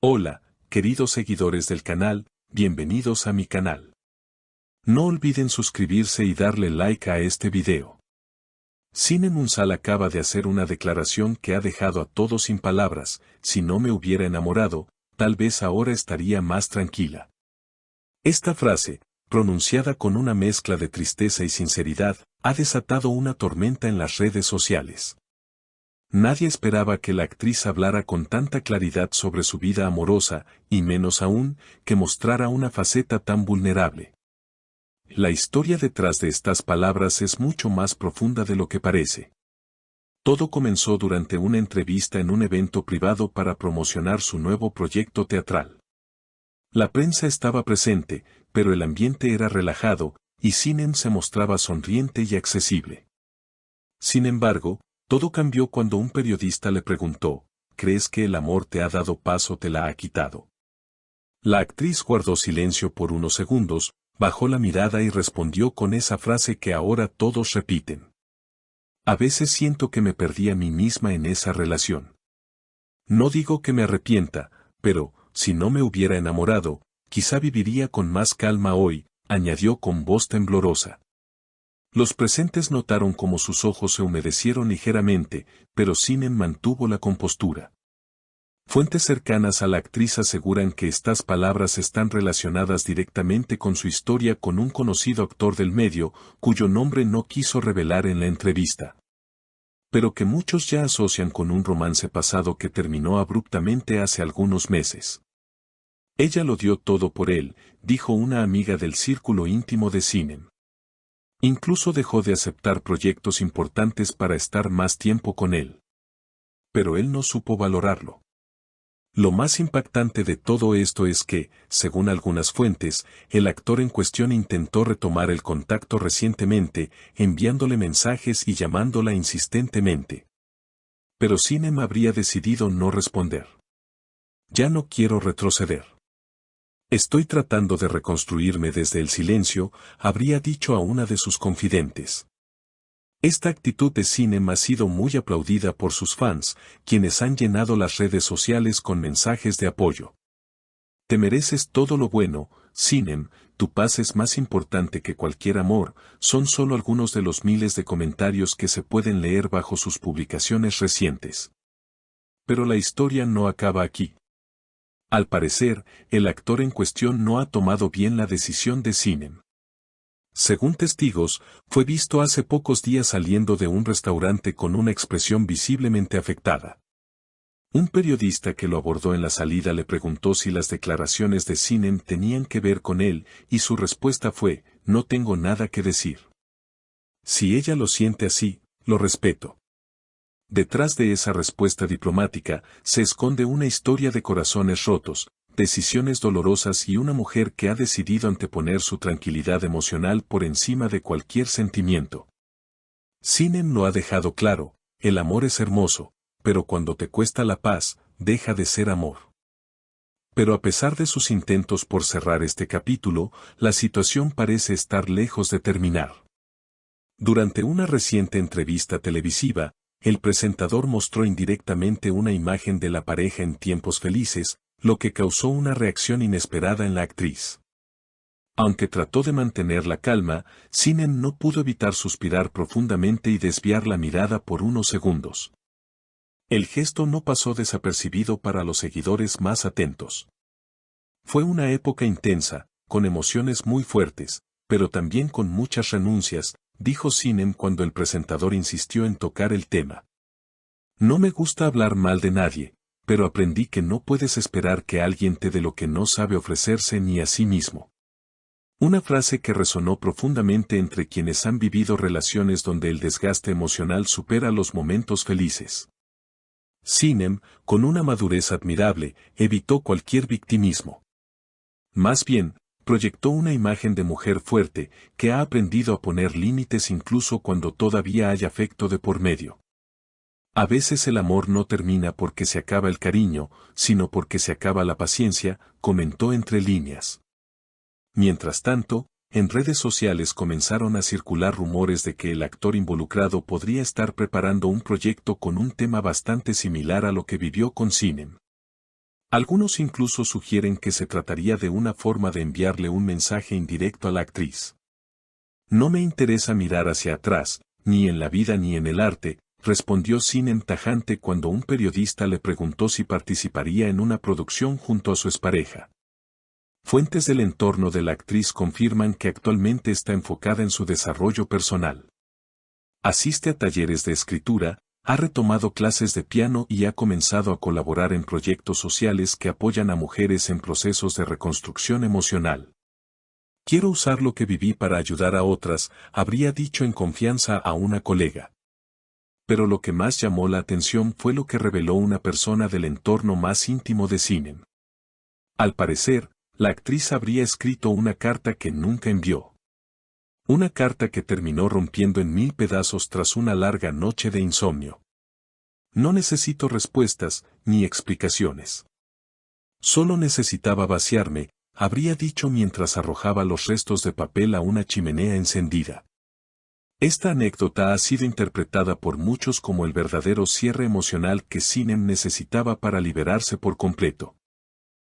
Hola, queridos seguidores del canal, bienvenidos a mi canal. No olviden suscribirse y darle like a este video. Cinem Unsal acaba de hacer una declaración que ha dejado a todos sin palabras. Si no me hubiera enamorado, tal vez ahora estaría más tranquila. Esta frase, pronunciada con una mezcla de tristeza y sinceridad, ha desatado una tormenta en las redes sociales. Nadie esperaba que la actriz hablara con tanta claridad sobre su vida amorosa, y menos aún, que mostrara una faceta tan vulnerable. La historia detrás de estas palabras es mucho más profunda de lo que parece. Todo comenzó durante una entrevista en un evento privado para promocionar su nuevo proyecto teatral. La prensa estaba presente, pero el ambiente era relajado, y Cinem se mostraba sonriente y accesible. Sin embargo, todo cambió cuando un periodista le preguntó, ¿crees que el amor te ha dado paz o te la ha quitado? La actriz guardó silencio por unos segundos, bajó la mirada y respondió con esa frase que ahora todos repiten. A veces siento que me perdí a mí misma en esa relación. No digo que me arrepienta, pero, si no me hubiera enamorado, quizá viviría con más calma hoy, añadió con voz temblorosa. Los presentes notaron cómo sus ojos se humedecieron ligeramente, pero Cinem mantuvo la compostura. Fuentes cercanas a la actriz aseguran que estas palabras están relacionadas directamente con su historia con un conocido actor del medio, cuyo nombre no quiso revelar en la entrevista. Pero que muchos ya asocian con un romance pasado que terminó abruptamente hace algunos meses. Ella lo dio todo por él, dijo una amiga del círculo íntimo de Cinem. Incluso dejó de aceptar proyectos importantes para estar más tiempo con él. Pero él no supo valorarlo. Lo más impactante de todo esto es que, según algunas fuentes, el actor en cuestión intentó retomar el contacto recientemente, enviándole mensajes y llamándola insistentemente. Pero Cinem habría decidido no responder. Ya no quiero retroceder. Estoy tratando de reconstruirme desde el silencio, habría dicho a una de sus confidentes. Esta actitud de Cinem ha sido muy aplaudida por sus fans, quienes han llenado las redes sociales con mensajes de apoyo. Te mereces todo lo bueno, Cinem, tu paz es más importante que cualquier amor, son solo algunos de los miles de comentarios que se pueden leer bajo sus publicaciones recientes. Pero la historia no acaba aquí. Al parecer, el actor en cuestión no ha tomado bien la decisión de Cinem. Según testigos, fue visto hace pocos días saliendo de un restaurante con una expresión visiblemente afectada. Un periodista que lo abordó en la salida le preguntó si las declaraciones de Cinem tenían que ver con él, y su respuesta fue, no tengo nada que decir. Si ella lo siente así, lo respeto. Detrás de esa respuesta diplomática, se esconde una historia de corazones rotos, decisiones dolorosas y una mujer que ha decidido anteponer su tranquilidad emocional por encima de cualquier sentimiento. Cinem lo ha dejado claro, el amor es hermoso, pero cuando te cuesta la paz, deja de ser amor. Pero a pesar de sus intentos por cerrar este capítulo, la situación parece estar lejos de terminar. Durante una reciente entrevista televisiva, el presentador mostró indirectamente una imagen de la pareja en tiempos felices, lo que causó una reacción inesperada en la actriz. Aunque trató de mantener la calma, Cinem no pudo evitar suspirar profundamente y desviar la mirada por unos segundos. El gesto no pasó desapercibido para los seguidores más atentos. Fue una época intensa, con emociones muy fuertes, pero también con muchas renuncias, dijo Cinem cuando el presentador insistió en tocar el tema. No me gusta hablar mal de nadie, pero aprendí que no puedes esperar que alguien te dé lo que no sabe ofrecerse ni a sí mismo. Una frase que resonó profundamente entre quienes han vivido relaciones donde el desgaste emocional supera los momentos felices. Cinem, con una madurez admirable, evitó cualquier victimismo. Más bien, proyectó una imagen de mujer fuerte, que ha aprendido a poner límites incluso cuando todavía hay afecto de por medio. A veces el amor no termina porque se acaba el cariño, sino porque se acaba la paciencia, comentó entre líneas. Mientras tanto, en redes sociales comenzaron a circular rumores de que el actor involucrado podría estar preparando un proyecto con un tema bastante similar a lo que vivió con Cinem. Algunos incluso sugieren que se trataría de una forma de enviarle un mensaje indirecto a la actriz. No me interesa mirar hacia atrás, ni en la vida ni en el arte, respondió Sinem tajante cuando un periodista le preguntó si participaría en una producción junto a su expareja. Fuentes del entorno de la actriz confirman que actualmente está enfocada en su desarrollo personal. Asiste a talleres de escritura, ha retomado clases de piano y ha comenzado a colaborar en proyectos sociales que apoyan a mujeres en procesos de reconstrucción emocional. Quiero usar lo que viví para ayudar a otras, habría dicho en confianza a una colega. Pero lo que más llamó la atención fue lo que reveló una persona del entorno más íntimo de Sinem. Al parecer, la actriz habría escrito una carta que nunca envió. Una carta que terminó rompiendo en 1000 pedazos tras una larga noche de insomnio. No necesito respuestas, ni explicaciones. Solo necesitaba vaciarme, habría dicho mientras arrojaba los restos de papel a una chimenea encendida. Esta anécdota ha sido interpretada por muchos como el verdadero cierre emocional que Sinem necesitaba para liberarse por completo.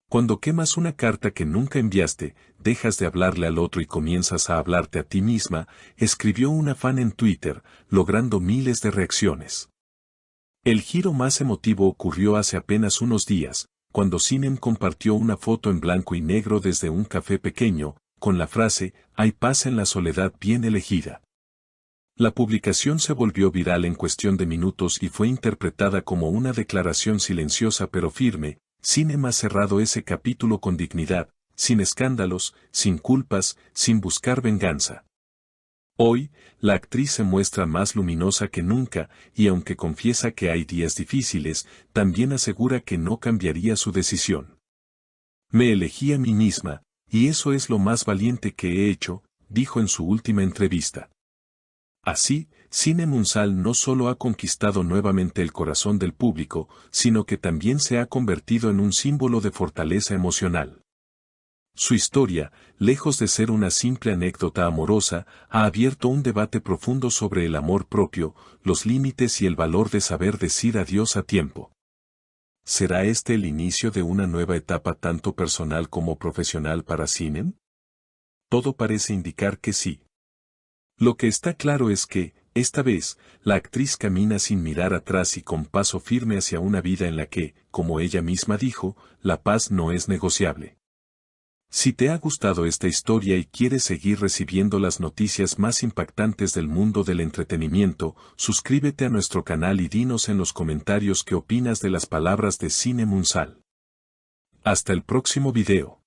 Cuando quemas una carta que nunca enviaste, dejas de hablarle al otro y comienzas a hablarte a ti misma, escribió una fan en Twitter, logrando miles de reacciones. El giro más emotivo ocurrió hace apenas unos días, cuando Sinem compartió una foto en blanco y negro desde un café pequeño, con la frase, "Hay paz en la soledad bien elegida". La publicación se volvió viral en cuestión de minutos y fue interpretada como una declaración silenciosa pero firme. Sinem ha cerrado ese capítulo con dignidad, sin escándalos, sin culpas, sin buscar venganza. Hoy, la actriz se muestra más luminosa que nunca, y aunque confiesa que hay días difíciles, también asegura que no cambiaría su decisión. Me elegí a mí misma, y eso es lo más valiente que he hecho, dijo en su última entrevista. Así, Sinem Unsal no solo ha conquistado nuevamente el corazón del público, sino que también se ha convertido en un símbolo de fortaleza emocional. Su historia, lejos de ser una simple anécdota amorosa, ha abierto un debate profundo sobre el amor propio, los límites y el valor de saber decir adiós a tiempo. ¿Será este el inicio de una nueva etapa tanto personal como profesional para Sinem? Todo parece indicar que sí. Lo que está claro es que, esta vez, la actriz camina sin mirar atrás y con paso firme hacia una vida en la que, como ella misma dijo, la paz no es negociable. Si te ha gustado esta historia y quieres seguir recibiendo las noticias más impactantes del mundo del entretenimiento, suscríbete a nuestro canal y dinos en los comentarios qué opinas de las palabras de Sinem Unsal. Hasta el próximo video.